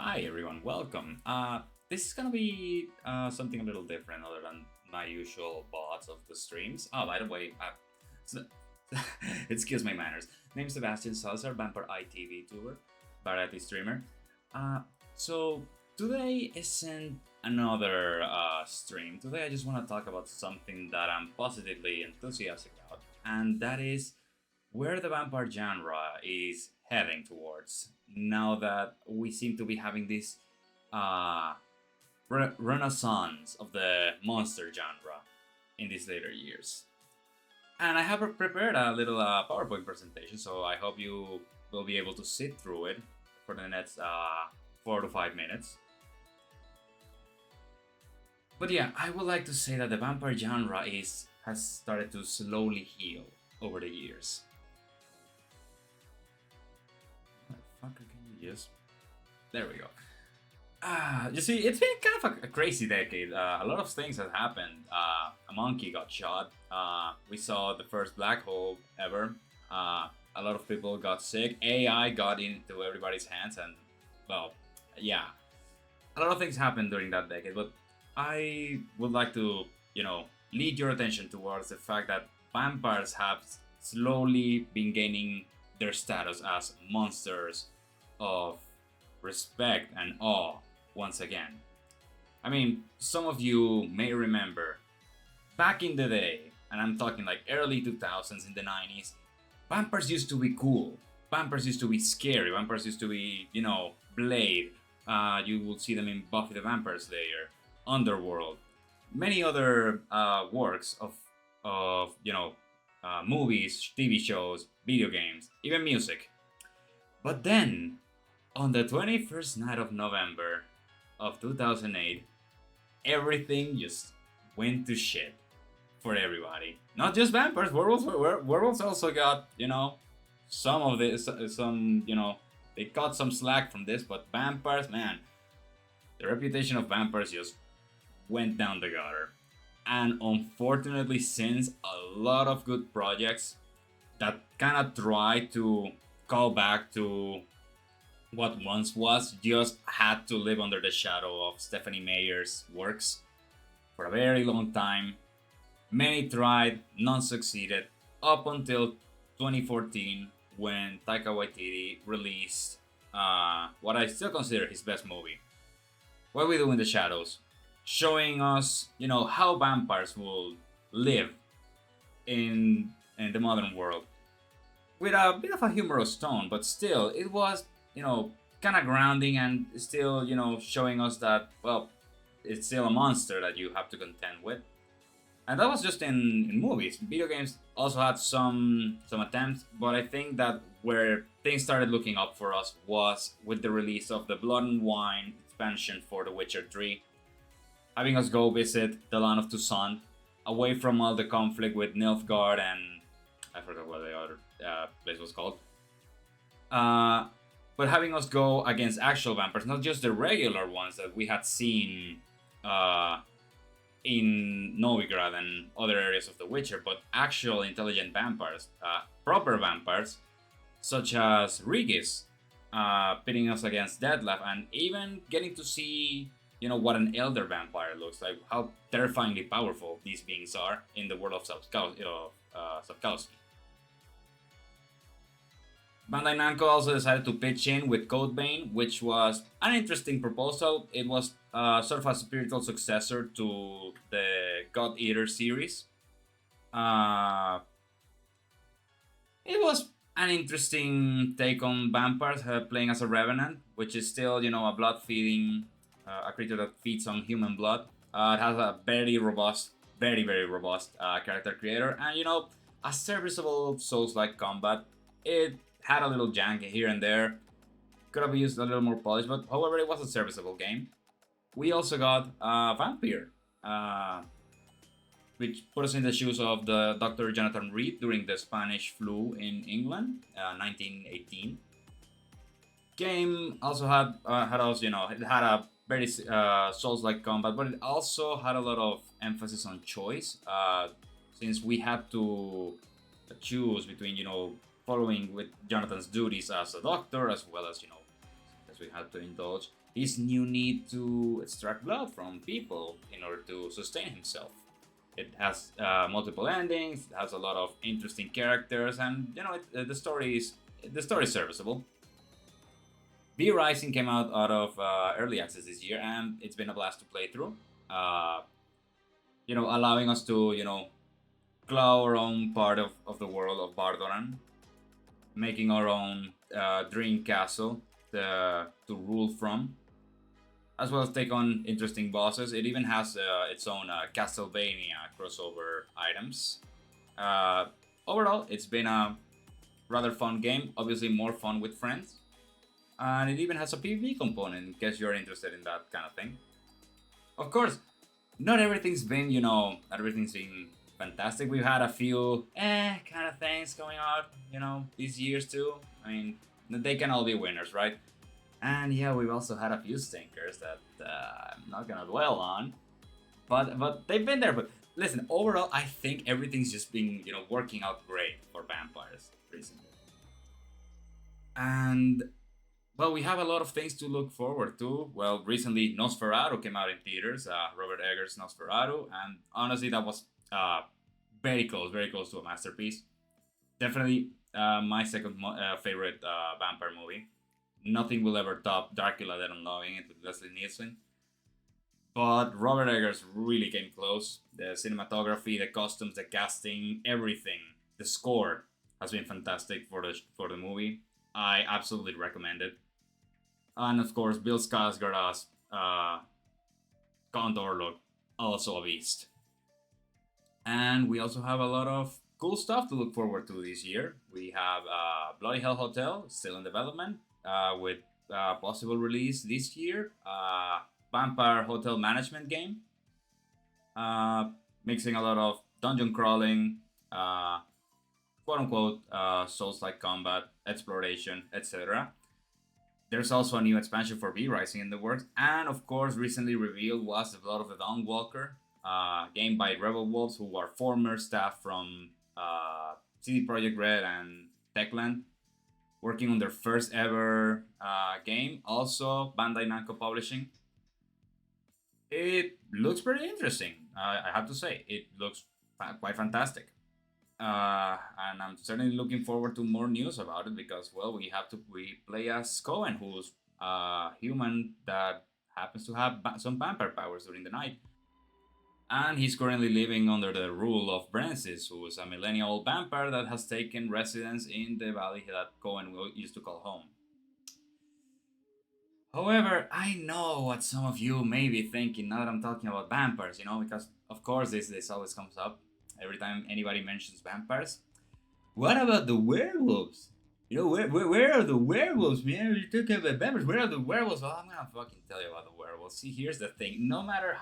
Hi everyone, welcome. This is gonna be something a little different other than my usual bots of the streams. Oh, by the way, s- excuse my manners. Name's Sebastian Salazar, Vampire ITV tuber, variety streamer. Uh, so today isn't another stream. Today I just want to talk about something that I'm positively enthusiastic about, and that is where the vampire genre is heading towards now that we seem to be having this uh, renaissance of the monster genre in these later years. And I have prepared a little PowerPoint presentation, so I hope you will be able to sit through it for the next 4 to 5 minutes. But yeah, I would like to say that the vampire genre has started to slowly heal over the years. Motherfucker, can you just? There we go. You see, it's been kind of a crazy decade. A lot of things have happened. A monkey got shot. We saw the first black hole ever. A lot of people got sick. AI got into everybody's hands, and well, yeah, a lot of things happened during that decade. But I would like to, lead your attention towards the fact that vampires have slowly been gaining their status as monsters of respect and awe once again. I mean, some of you may remember back in the day, and I'm talking like early 2000s in the 90s, vampires used to be cool. Vampires used to be scary. Vampires used to be, Blade. You will see them in Buffy the Vampire Slayer, Underworld, many other works of movies, TV shows, video games, even music. But then, on the 21st night of November of 2008, everything just went to shit for everybody. Not just vampires, werewolves also got, some of this, they got some slack from this, but vampires, man, the reputation of vampires just went down the gutter. And unfortunately, since a lot of good projects that kind of try to call back to what once was just had to live under the shadow of Stephanie Meyer's works for a very long time. Many tried, none succeeded, up until 2014 when Taika Waititi released what I still consider his best movie, What We Do in the Shadows, showing us, how vampires will live in the modern world with a bit of a humorous tone, but still, it was, kind of grounding and still, showing us that, well, it's still a monster that you have to contend with. And that was just in movies. Video games also had some attempts, but I think that where things started looking up for us was with the release of the Blood and Wine expansion for The Witcher 3, having us go visit the land of Toussaint, away from all the conflict with Nilfgaard and I forgot what the other place was called. Uh, but having us go against actual vampires, not just the regular ones that we had seen uh, in Novigrad and other areas of The Witcher, but actual intelligent vampires, proper vampires, such as Regis, pitting us against Deadlaff, and even getting to see, what an elder vampire looks like, how terrifyingly powerful these beings are in the world of Sapkowski. Bandai Namco also decided to pitch in with Codebane, which was an interesting proposal. It was sort of a spiritual successor to the God Eater series. Uh, it was an interesting take on vampires playing as a revenant, which is still, a blood feeding, a creature that feeds on human blood. It has a very robust, very, very robust character creator, and, a serviceable Souls-like combat. It had a little jank here and there. Could have used a little more polish, but however, it was a serviceable game. We also got Vampire, which put us in the shoes of the Dr. Jonathan Reed during the Spanish flu in England, 1918. Game also had also, it had a very Souls-like combat, but it also had a lot of emphasis on choice, since we had to choose between, following with Jonathan's duties as a doctor, as well as, as we had to indulge his new need to extract blood from people in order to sustain himself. It has multiple endings. It has a lot of interesting characters, and the story is serviceable. V Rising came out of early access this year, and it's been a blast to play through. Uh, allowing us to claw our own part of the world of Bardoran, making our own dream castle to rule from, as well as take on interesting bosses. It even has its own Castlevania crossover items. Uh, Overall, it's been a rather fun game. Obviously, more fun with friends, and it even has a PvP component in case you're interested in that kind of thing. Of course, not everything's been fantastic. We've had a few kind of things going on, these years too. I mean, they can all be winners, right? And yeah, we've also had a few stinkers that I'm not gonna dwell on, but they've been there. But listen, overall, I think everything's just been working out great for vampires recently. And well, we have a lot of things to look forward to. Well, recently Nosferatu came out in theaters, Robert Eggers' Nosferatu, and honestly, that was very close to a masterpiece. Definitely my second favorite vampire movie. Nothing will ever top Dracula Dead and Loving It with Leslie Nielsen. But Robert Eggers really came close. The cinematography, the costumes, the casting, everything, the score has been fantastic for the movie. I absolutely recommend it. And of course, Bill Skarsgård as Count Orlok, also a beast. And we also have a lot of cool stuff to look forward to this year. We have Bloody Hell Hotel still in development with possible release this year. Vampire Hotel Management game, mixing a lot of dungeon crawling, quote unquote, Souls like combat, exploration, etc. There's also a new expansion for V Rising in the works, and of course, recently revealed was The Blood of the Dawnwalker, game by Rebel Wolves, who are former staff from CD Projekt Red and Techland, working on their first ever game. Also, Bandai Namco Publishing. It looks pretty interesting. I have to say, it looks quite fantastic. And I'm certainly looking forward to more news about it because, well, we play as Cohen, who's a human that happens to have some vampire powers during the night, and he's currently living under the rule of Brancis, who is a millennial vampire that has taken residence in the valley that Cohen used to call home. However, I know what some of you may be thinking now that I'm talking about vampires, because of course this always comes up every time anybody mentions vampires. What about the werewolves? Where are the werewolves, man? You're talking about vampires. Where are the werewolves? Well, I'm gonna fucking tell you about the werewolves. See, here's the thing. No matter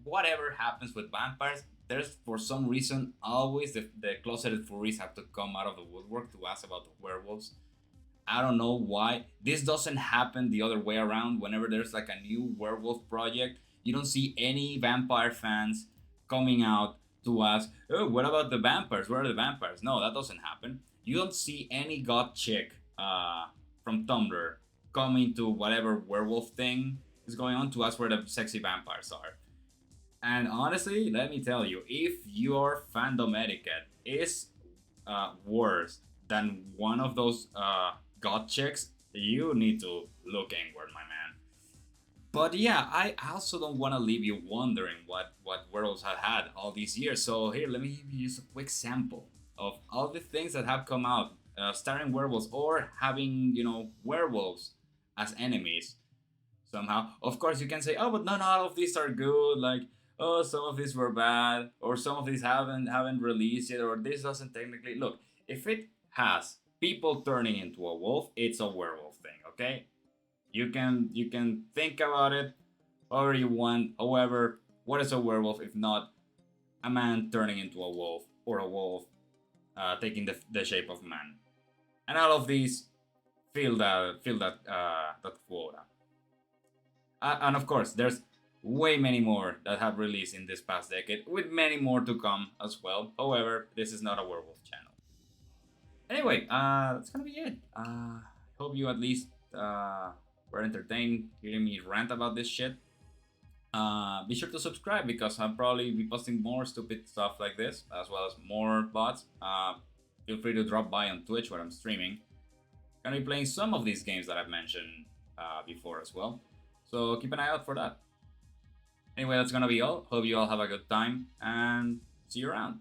whatever happens with vampires, there's for some reason always the closeted furries have to come out of the woodwork to ask about the werewolves. I don't know why. This doesn't happen the other way around. Whenever there's like a new werewolf project, you don't see any vampire fans coming out to ask, oh, what about the vampires? Where are the vampires? No, that doesn't happen. You don't see any god chick from Tumblr coming to whatever werewolf thing is going on to ask where the sexy vampires are. And honestly, let me tell you, if your fandom etiquette is worse than one of those god chicks, you need to look inward, my man. But yeah, I also don't want to leave you wondering what werewolves have had all these years. So here, let me give you just a quick sample of all the things that have come out starring werewolves or having werewolves as enemies somehow. Of course, you can say, oh, but not all of these are good. Like, oh, some of these were bad, or some of these haven't released yet, or this doesn't technically look. If it has people turning into a wolf, it's a werewolf thing. Okay, you can think about it however you want. However, what is a werewolf if not a man turning into a wolf or a wolf taking the shape of man? And all of these fill that quota. And of course, there's way many more that have released in this past decade, with many more to come as well. However, this is not a werewolf channel. Anyway, that's gonna be it. Hope you at least were very entertained hearing me rant about this shit. Be sure to subscribe because I'll probably be posting more stupid stuff like this, as well as more bots. Feel free to drop by on Twitch where I'm streaming. Gonna be playing some of these games that I've mentioned before as well. So keep an eye out for that. Anyway, that's gonna be all. Hope you all have a good time and see you around.